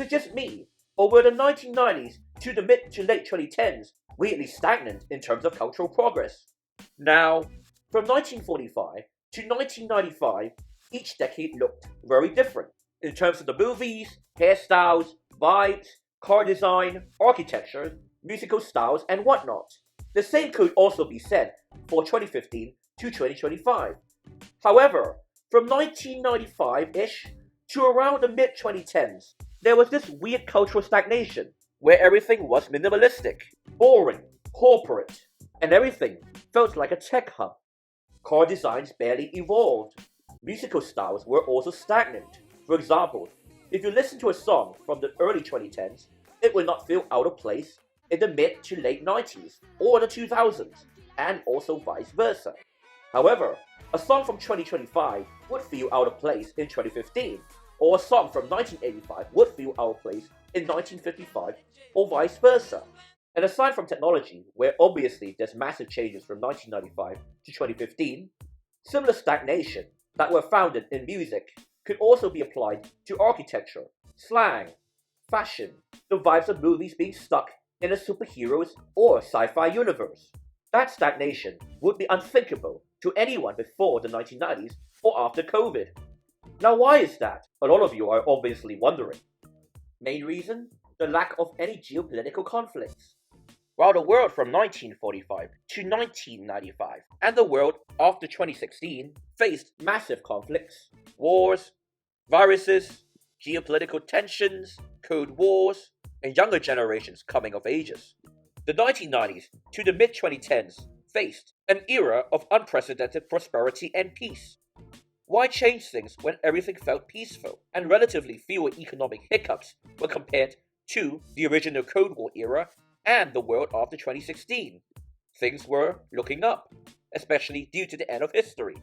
it just me, or were the 1990s to the mid to late 2010s weirdly stagnant in terms of cultural progress? Now, from 1945 to 1995, each decade looked very different in terms of the movies, hairstyles, vibes, car design, architecture, musical styles, and whatnot. The same could also be said for 2015 to 2025. However, from 1995-ish to around the mid-2010s, there was this weird cultural stagnation where everything was minimalistic, boring, corporate, and everything felt like a tech hub. Car designs barely evolved. Musical styles were also stagnant. For example, if you listen to a song from the early 2010s, it will not feel out of place in the mid to late 90s or the 2000s, and also vice versa. However, a song from 2025 would feel out of place in 2015, or a song from 1985 would feel out of place in 1955, or vice versa. And aside from technology, where obviously there's massive changes from 1995 to 2015, similar stagnation that were founded in music could also be applied to architecture, slang, fashion, the vibes of movies being stuck in a superheroes or sci-fi universe. That stagnation would be unthinkable to anyone before the 1990s or after COVID. Now why is that? A lot of you are obviously wondering. Main reason? The lack of any geopolitical conflicts. While the world from 1945 to 1995 and the world after 2016 faced massive conflicts, wars, viruses, geopolitical tensions, code wars, and younger generations coming of ages, the 1990s to the mid-2010s faced an era of unprecedented prosperity and peace. Why change things when everything felt peaceful and relatively fewer economic hiccups when compared to the original Cold War era and the world after 2016? Things were looking up, especially due to the end of history.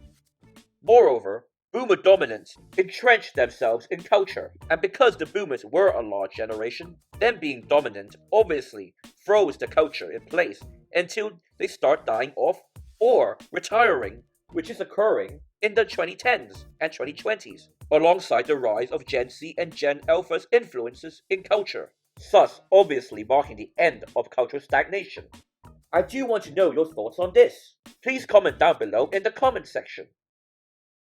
Moreover, boomer dominance entrenched themselves in culture, and because the boomers were a large generation, them being dominant obviously froze the culture in place until they start dying off or retiring, which is occurring in the 2010s and 2020s, alongside the rise of Gen Z and Gen Alpha's influences in culture, thus obviously marking the end of cultural stagnation. I do want to know your thoughts on this. Please comment down below in the comment section.